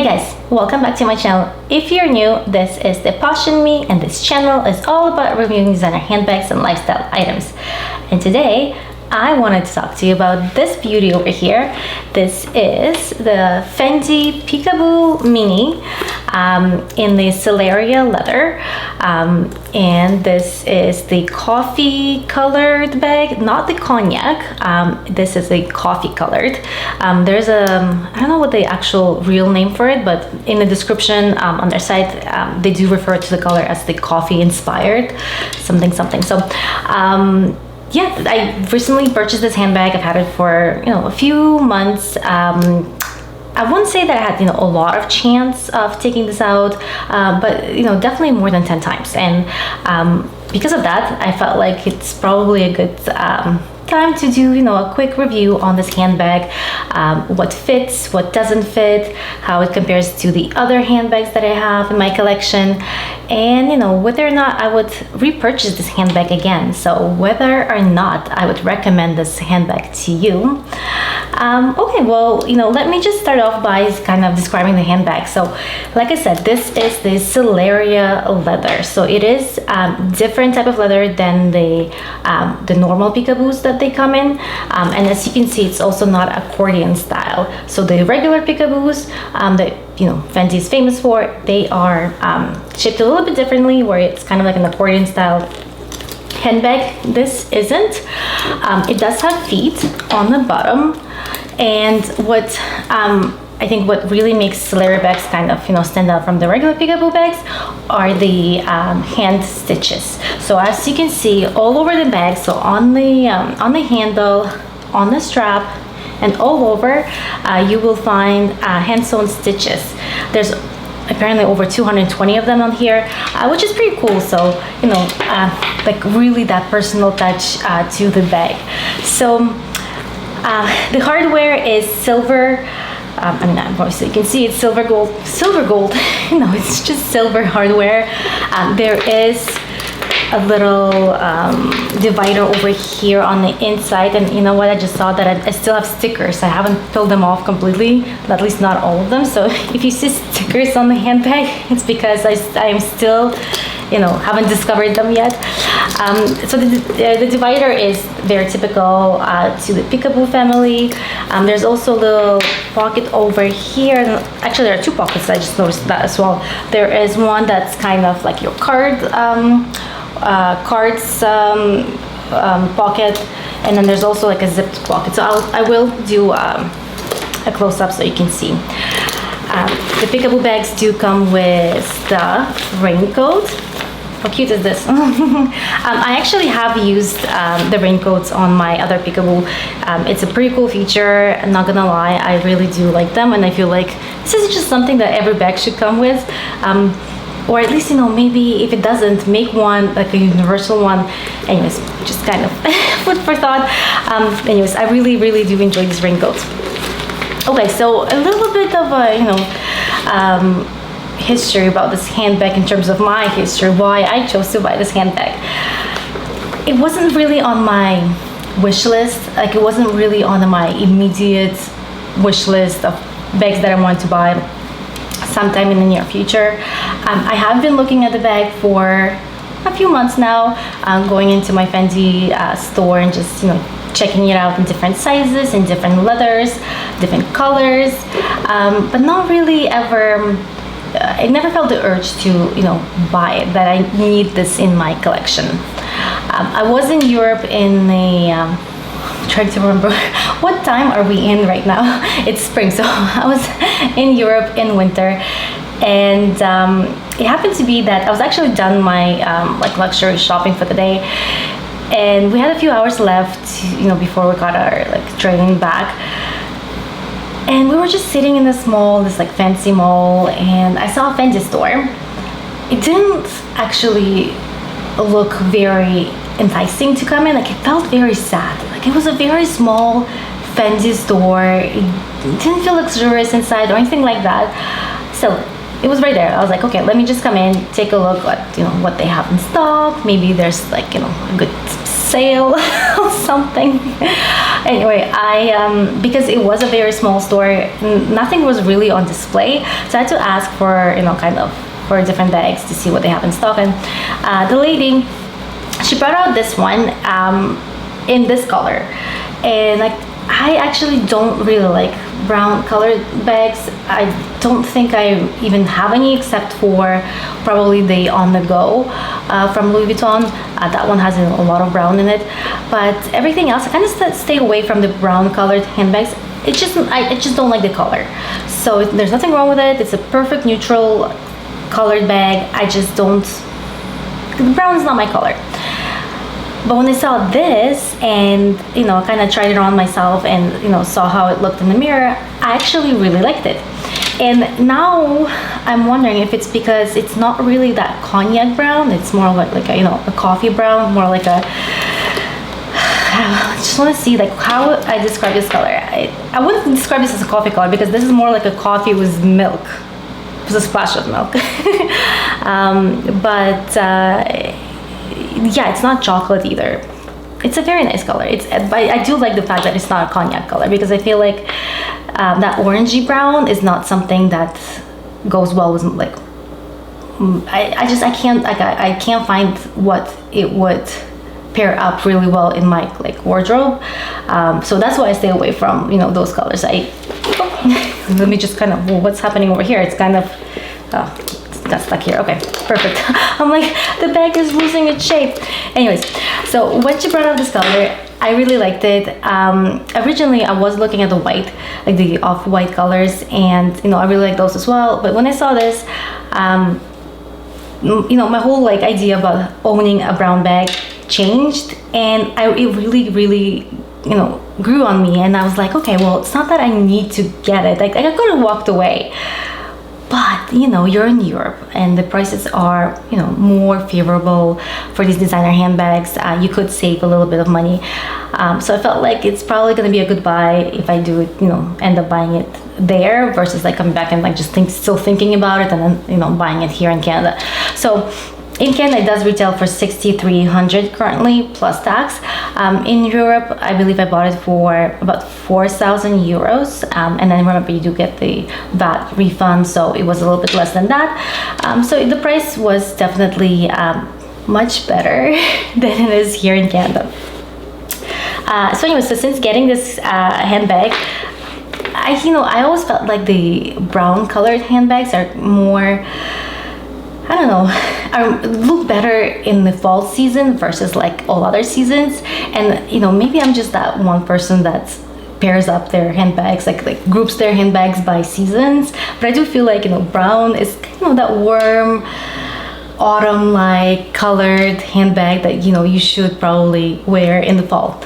Hey guys, welcome back to my channel. If you're new, this is the Passion Me, and this channel is all about reviewing designer handbags and lifestyle items. And today I wanted to talk to you about this beauty over here. This is the Fendi Peekaboo Mini in the Selleria leather, and this is the coffee colored bag, not the cognac. This is a coffee colored. There's I don't know what the actual real name for it, but in the description on their site they do refer to the color as the coffee inspired something. So yeah, I recently purchased this handbag. I've had it for a few months. I wouldn't say that I had a lot of chance of taking this out, but definitely more than 10 times. And because of that, I felt like it's probably a good time to do a quick review on this handbag, what fits, what doesn't fit, how it compares to the other handbags that I have in my collection, and whether or not I would repurchase this handbag again. So whether or not I would recommend this handbag to you. Okay, well, let me just start off by kind of describing the handbag. So like I said, this is the Selleria leather. So it is different type of leather than the normal peekaboos that they come in, and as you can see, it's also not accordion style. So the regular peekaboos that Fendi is famous for, they are shaped a little bit differently, where it's kind of like an accordion style handbag. This isn't. It does have feet on the bottom, and what I think what really makes Selleria bags kind of stand out from the regular peekaboo bags are the hand stitches. So as you can see all over the bag, so on the handle, on the strap, and all over, you will find hand sewn stitches. There's apparently over 220 of them on here, which is pretty cool. So like really that personal touch to the bag. So the hardware is silver. Obviously you can see it's silver gold. It's just silver hardware. There is a little divider over here on the inside, and you know what, I just saw that I still have stickers. I haven't filled them off completely, at least not all of them. So if you see stickers on the handbag, it's because I am still haven't discovered them yet. So the divider is very typical to the Peekaboo family. There's also a little pocket over here. Actually, there are two pockets. I just noticed that as well. There is one that's kind of like your cards pocket, and then there's also like a zipped pocket. So I will do a close-up so you can see. The Peekaboo bags do come with the raincoat. How cute is this? I actually have used the raincoats on my other Peekaboo. It's a pretty cool feature. I'm not gonna lie, I really do like them, and I feel like this is just something that every bag should come with. Or at least, maybe if it doesn't, make one like a universal one. Anyways, just kind of food for thought. Anyways, I really do enjoy these raincoats. Okay, so a little bit of a history about this handbag in terms of my history, why I chose to buy this handbag. It wasn't really on my wish list. Like, it wasn't really on my immediate wish list of bags that I wanted to buy sometime in the near future. I have been looking at the bag for a few months now, going into my Fendi store and just checking it out in different sizes, in different leathers, different colors, but not really ever. I never felt the urge to buy it, that I need this in my collection. I was in Europe in the trying to remember what time are we in right now. It's spring, so I was in Europe in winter, and it happened to be that I was actually done my like luxury shopping for the day, and we had a few hours left before we got our train back. And we were just sitting in this mall, this fancy mall, and I saw a Fendi store. It didn't actually look very enticing to come in. It felt very sad. It was a very small Fendi store. It didn't feel luxurious inside or anything like that. So it was right there. I was like, okay, let me just come in, take a look at what they have in stock. Maybe there's a good sale or something. Anyway, I because it was a very small store, nothing was really on display, so I had to ask for, you know, kind of for different bags to see what they have in stock. And the lady, she brought out this one in this color, and like I actually don't really like brown colored bags. I don't think I even have any except for probably the On The Go from Louis Vuitton. That one has a lot of brown in it, but everything else I kind of stay away from the brown colored handbags. I just don't like the color. So there's nothing wrong with it. It's a perfect neutral colored bag. I just don't, the brown is not my color. But when I saw this and, you know, kind of tried it on myself and, you know, saw how it looked in the mirror, I actually really liked it. And now I'm wondering if it's because it's not really that cognac brown. It's more like a, you know, a coffee brown, more like a, I just want to see like how I describe this color. I wouldn't describe this as a coffee color because this is more like a coffee with milk. With a splash of milk. Yeah, it's not chocolate either. It's a very nice color. But I do like the fact that it's not a cognac color because I feel like that orangey brown is not something that goes well with like. I can't find what it would pair up really well in my like wardrobe. So that's why I stay away from, you know, those colors. Let me just kind of, what's happening over here? It's kind of. Got stuck here. Okay, perfect. I'm like, the bag is losing its shape. Anyways, so when she brought out this color, I really liked it. Originally, I was looking at the white, like the off-white colors, and, you know, I really like those as well. But when I saw this, you know, my whole like idea about owning a brown bag changed, and it really, you know, grew on me. And I was like, okay, well, it's not that I need to get it. Like I could have walked away. But, you know, you're in Europe and the prices are, you know, more favorable for these designer handbags. You could save a little bit of money. So I felt like it's probably going to be a good buy if I do, you know, end up buying it there versus like coming back and like just still thinking about it and then, you know, buying it here in Canada. So in Canada, it does retail for $6,300 currently, plus tax. In Europe, I believe I bought it for about 4,000 euros. And then remember, you do get the VAT refund, so it was a little bit less than that. So the price was definitely much better than it is here in Canada. So anyway, so since getting this handbag, I always felt like the brown colored handbags are more, I don't know, look better in the fall season versus like all other seasons. And, you know, maybe I'm just that one person that pairs up their handbags, like groups their handbags by seasons. But I do feel like, you know, brown is, you know, that warm, autumn-like colored handbag that, you know, you should probably wear in the fall.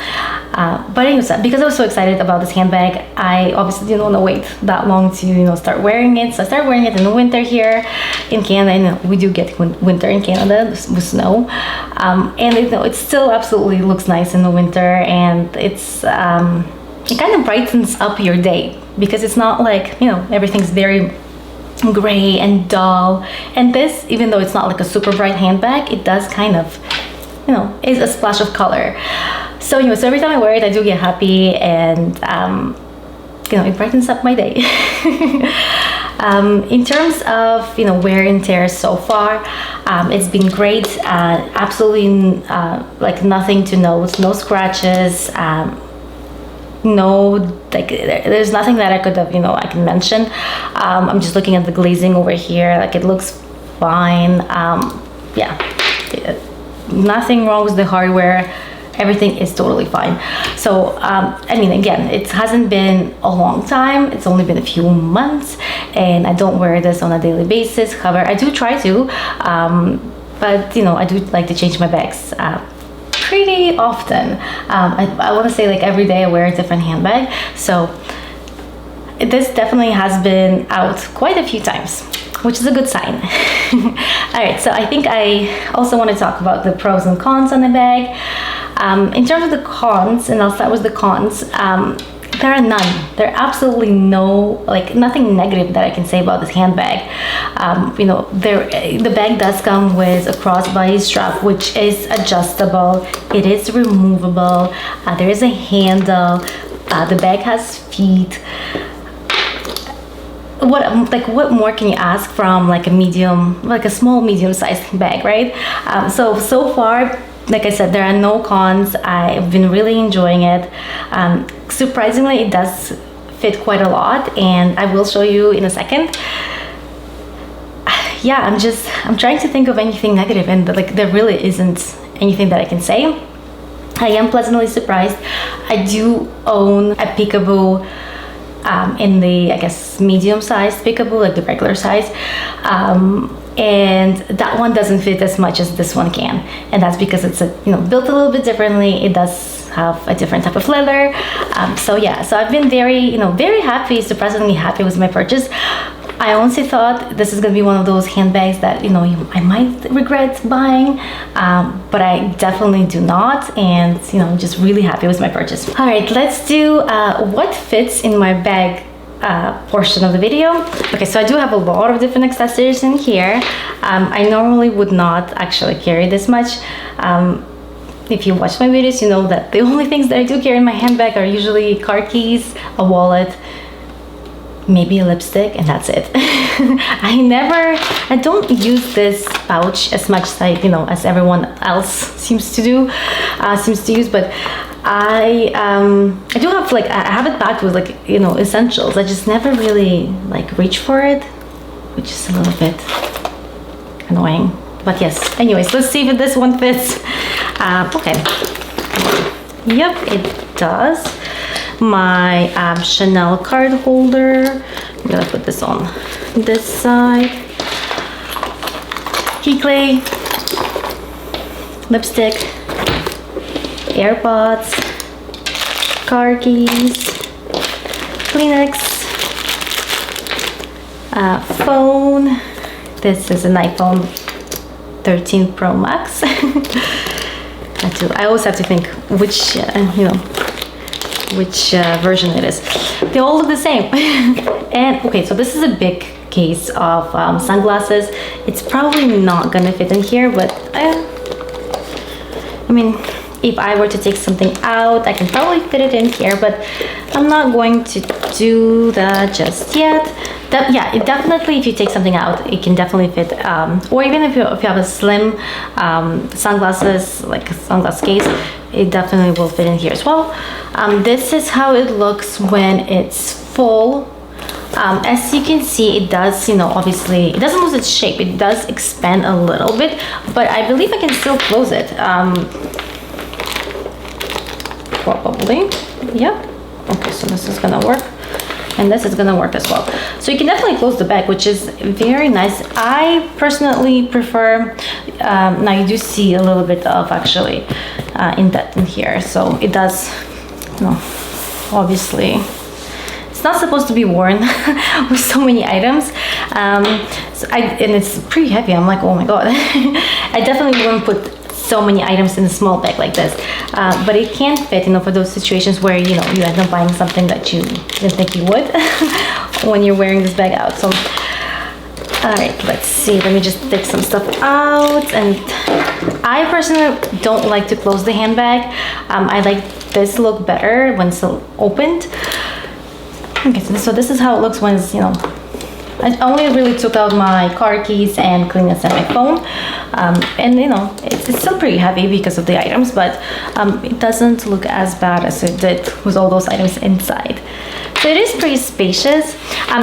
But anyways, because I was so excited about this handbag, I obviously didn't want to wait that long to, you know, start wearing it. So I started wearing it in the winter here in Canada, and we do get winter in Canada with snow. And you know, it still absolutely looks nice in the winter, and it's it kind of brightens up your day because it's not like, you know, everything's very gray and dull. And this, even though it's not like a super bright handbag, it does kind of, you know, is a splash of color. So, you know, so every time I wear it, I do get happy, and you know, it brightens up my day. In terms of, you know, wear and tear so far, it's been great. Absolutely, like nothing to note, no scratches, no, like there's nothing that I could have, you know, I can mention. I'm just looking at the glazing over here, like it looks fine. Yeah, nothing wrong with the hardware. Everything is totally fine. So I mean, again, it hasn't been a long time, it's only been a few months, and I don't wear this on a daily basis. However, I do try to, but you know, I do like to change my bags pretty often. I want to say like every day I wear a different handbag. So this definitely has been out quite a few times, which is a good sign. All right, so I think I also want to talk about the pros and cons on the bag. In terms of the cons, and I'll start with the cons, the there are none. There are absolutely no, like nothing negative that I can say about this handbag. You know, the bag does come with a crossbody strap, which is adjustable. It is removable. There is a handle. The bag has feet. What more can you ask from like a small medium-sized bag, right? So far, like I said, there are no cons. I've been really enjoying it. Surprisingly, it does fit quite a lot, and I will show you in a second. Yeah, I'm trying to think of anything negative, and like there really isn't anything that I can say. I am pleasantly surprised. I do own a Peekaboo in the, I guess, medium-sized Peekaboo, like the regular size. And that one doesn't fit as much as this one can, and that's because it's built a little bit differently. It does have a different type of leather. So yeah, so I've been very very happy, surprisingly happy with my purchase. I honestly thought this is gonna be one of those handbags that I might regret buying, but I definitely do not, and just really happy with my purchase. All right, let's do what fits in my bag portion of the video. Okay, so I do have a lot of different accessories in here. I normally would not actually carry this much. If you watch my videos, you know that the only things that I do carry in my handbag are usually car keys, a wallet, maybe a lipstick, and that's it. I don't use this pouch as much as everyone else seems to use, but I do have I have it packed with essentials. I just never really reach for it, which is a little bit annoying. But yes, anyways, let's see if this one fits. Okay. Yep, it does. My Chanel card holder. I'm gonna put this on this side. Key clay, lipstick, AirPods, car keys, Kleenex, phone. This is an iPhone 13 Pro Max. I always have to think which version it is. They all look the same. And okay, so this is a big case of sunglasses. It's probably not gonna fit in here, but I mean, if I were to take something out, I can probably fit it in here, but I'm not going to do that just yet. It definitely, if you take something out, it can definitely fit, or even if you have a slim sunglasses, like a sunglass case, it definitely will fit in here as well. This is how it looks when it's full. As you can see, it does, obviously, it doesn't lose its shape. It does expand a little bit, but I believe I can still close it. Probably, yeah. Okay, so this is gonna work. And this is gonna work as well. So you can definitely close the bag, which is very nice. I personally prefer, now you do see a little bit of actually indent in here. So it does, obviously, it's not supposed to be worn with so many items. And it's pretty heavy. I'm like, oh my God. I definitely wouldn't put so many items in a small bag like this, but it can fit, for those situations where you end up buying something that you didn't think you would when you're wearing this bag out. So all right, let's see, let me just take some stuff out. And I personally don't like to close the handbag. I like this look better when it's opened. Okay, so this is how it looks when it's I only really took out my car keys and Kleenex and my phone, and it's still pretty heavy because of the items, but it doesn't look as bad as it did with all those items inside. So it is pretty spacious.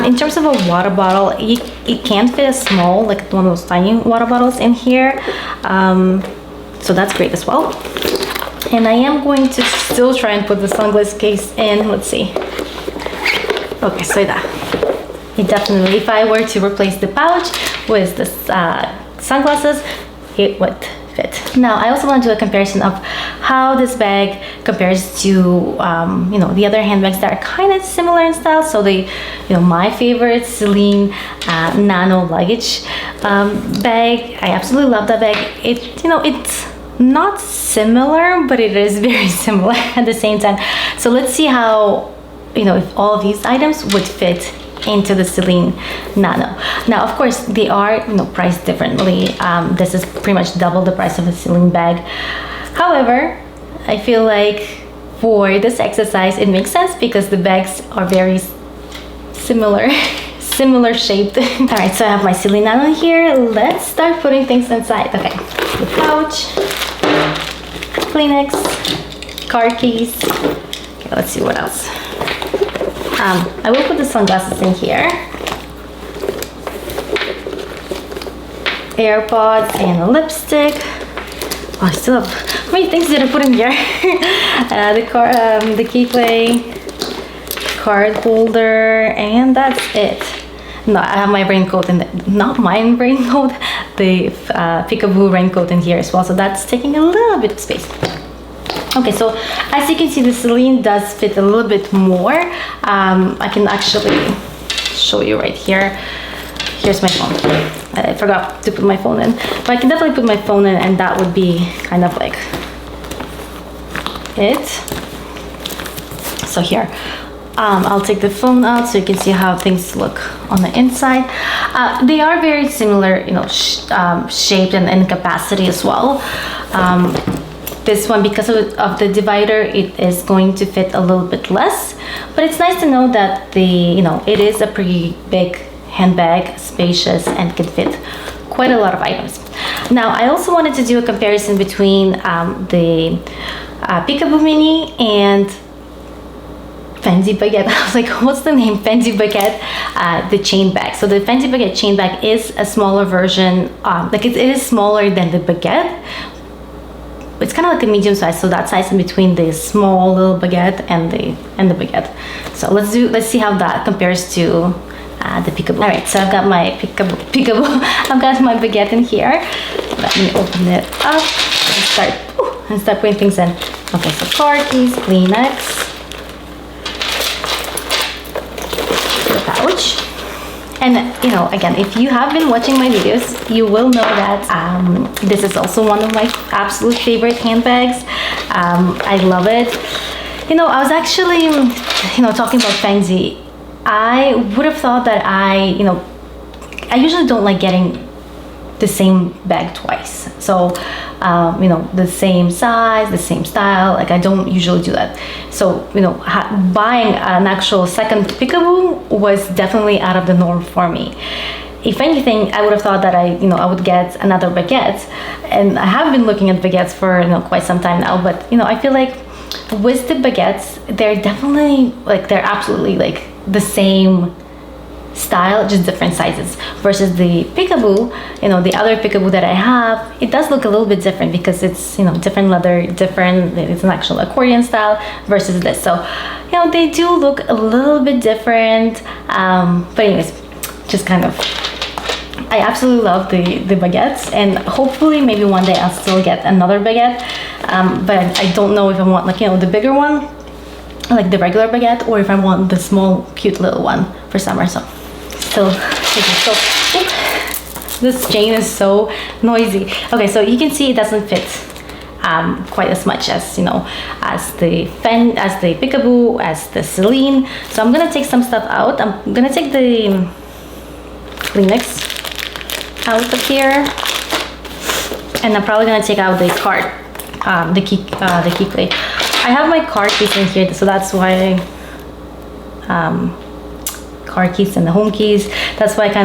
In terms of a water bottle, it can fit a small, like one of those tiny water bottles in here, so that's great as well. And I am going to still try and put the sunglass case in. Let's see. Okay, so that. It definitely, if I were to replace the pouch with the sunglasses, it would fit. Now, I also want to do a comparison of how this bag compares to, the other handbags that are kind of similar in style. So my favorite Celine Nano luggage bag. I absolutely love that bag. It's not similar, but it is very similar at the same time. So let's see how if all of these items would fit into the Celine Nano. Now, of course, they are priced differently. This is pretty much double the price of a Celine bag. However, I feel like for this exercise, it makes sense because the bags are very similar shaped. All right, so I have my Celine Nano here. Let's start putting things inside. Okay, the pouch, Kleenex, car keys. Okay, let's see what else. I will put the sunglasses in here, AirPods and a lipstick. Oh, I still have how many things did I put in here? The key play, card holder, and that's it. No, I have my raincoat not mine raincoat, the Peekaboo raincoat in here as well. So that's taking a little bit of space. Okay, so as you can see, the Celine does fit a little bit more. I can actually show you right here. Here's my phone. I forgot to put my phone in, but I can definitely put my phone in, and that would be kind of like it. So here, I'll take the phone out so you can see how things look on the inside. They are very similar, shaped and in capacity as well. This one, because of the divider, it is going to fit a little bit less, but it's nice to know that it is a pretty big handbag, spacious, and can fit quite a lot of items. Now, I also wanted to do a comparison between the Peekaboo Mini and Fendi Baguette. I was like, what's the name? Fendi Baguette, the chain bag. So the Fendi Baguette chain bag is a smaller version. It is smaller than the Baguette. It's kind of like a medium size, so that size in between the small little baguette and the baguette. So let's see how that compares to the Peekaboo. All right, so I've got my Peekaboo. I've got my baguette in here. Let me open it up and start putting things in. Okay, so car keys, Kleenex, the pouch. And again, if you have been watching my videos, you will know that this is also one of my absolute favorite handbags. I love it. I was actually, talking about Fendi. I would have thought that I usually don't like getting the same bag twice. So, the same size, the same style, I don't usually do that. So, buying an actual second Peekaboo was definitely out of the norm for me. If anything, I would have thought that I would get another baguette, and I have been looking at baguettes for quite some time now. But I feel like with the baguettes, they're definitely they're absolutely the same style, just different sizes, versus the Peekaboo, the other Peekaboo that I have, it does look a little bit different because it's different leather, it's an actual accordion style versus this. So they do look a little bit different, but anyways, just kind of, I absolutely love the baguettes, and hopefully maybe one day I'll still get another baguette, but I don't know if I want the bigger one, like the regular baguette, or if I want the small cute little one for summer. So this chain is so noisy. Okay, so you can see it doesn't fit quite as much as as the Peekaboo, as the Celine. So I'm gonna take some stuff out. I'm gonna take the Kleenex out of here, and I'm probably gonna take out the card, the key plate. I have my car keys in here, so that's why car keys and the home keys. That's why I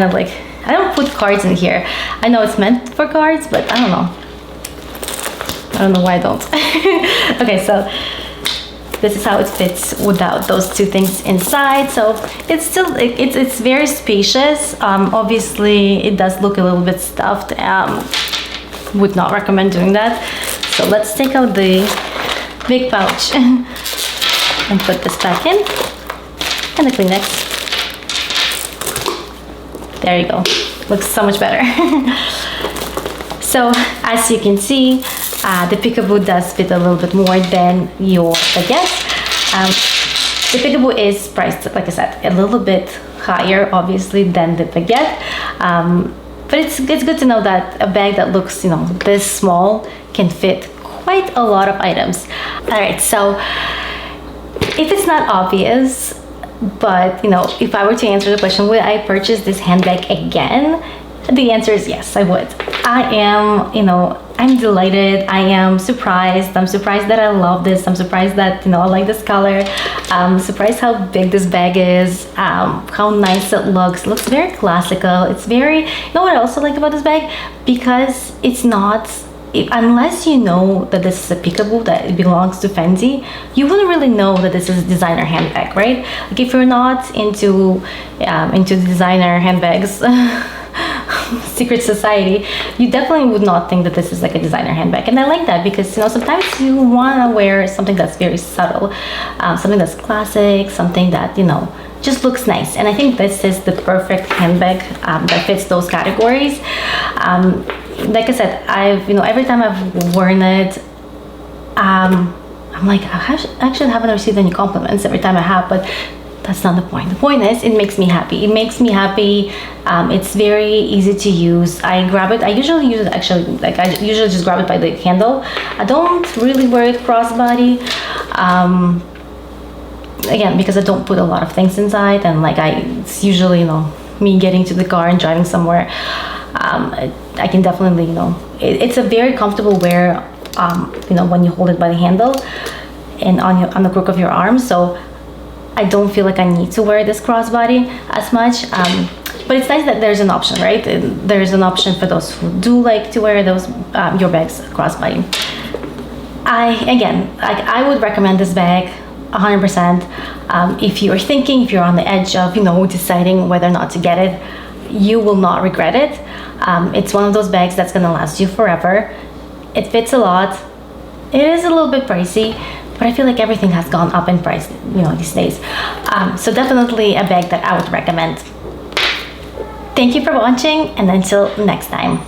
don't put cards in here. I know it's meant for cards, but I don't know why I don't. Okay, so this is how it fits without those two things inside. So it's still it's very spacious. Obviously it does look a little bit stuffed. Would not recommend doing that. So let's take out the big pouch and put this back in, and the Kleenex. There you go. Looks so much better. So as you can see, the Peekaboo does fit a little bit more than your baguette. The Peekaboo is priced, like I said, a little bit higher, obviously, than the baguette. But it's good to know that a bag that looks, this small can fit quite a lot of items. All right, so if it's not obvious, but you know, if I were to answer the question, would I purchase this handbag again? The answer is yes, I would. I am, you know, I'm delighted. I am surprised. I'm surprised that I love this. I'm surprised that, you know, I like this color. I'm surprised how big this bag is, how nice it looks. It looks very classical. It's very, you know what I also like about this bag? Because it's not, unless you know that this is a Peekaboo, that it belongs to Fendi, you wouldn't really know that this is a designer handbag, right? Like if you're not into designer handbags, secret society, you definitely would not think that this is like a designer handbag. And I like that because, you know, sometimes you want to wear something that's very subtle, something that's classic, something that, you know, just looks nice. And I think this is the perfect handbag that fits those categories. Like I said, I've, you know, every time I've worn it, I'm like, I actually haven't received any compliments every time I have, but that's not the point. The point is, it makes me happy. It makes me happy. It's very easy to use. I grab it. I usually use it actually, like I usually just grab it by the handle. I don't really wear it crossbody. Again, because I don't put a lot of things inside, and like it's usually, you know, me getting to the car and driving somewhere. I can definitely, you know, it's a very comfortable wear, you know, when you hold it by the handle and on the crook of your arm. So I don't feel like I need to wear this crossbody as much, but it's nice that there's an option, right? There's an option for those who do like to wear those your bags crossbody. I would recommend this bag 100%. If you're thinking, if you're on the edge of, you know, deciding whether or not to get it, you will not regret it. It's one of those bags that's gonna last you forever. It fits a lot. It is a little bit pricey, but I feel like everything has gone up in price, you know, these days. So definitely a bag that I would recommend. Thank you for watching, and until next time.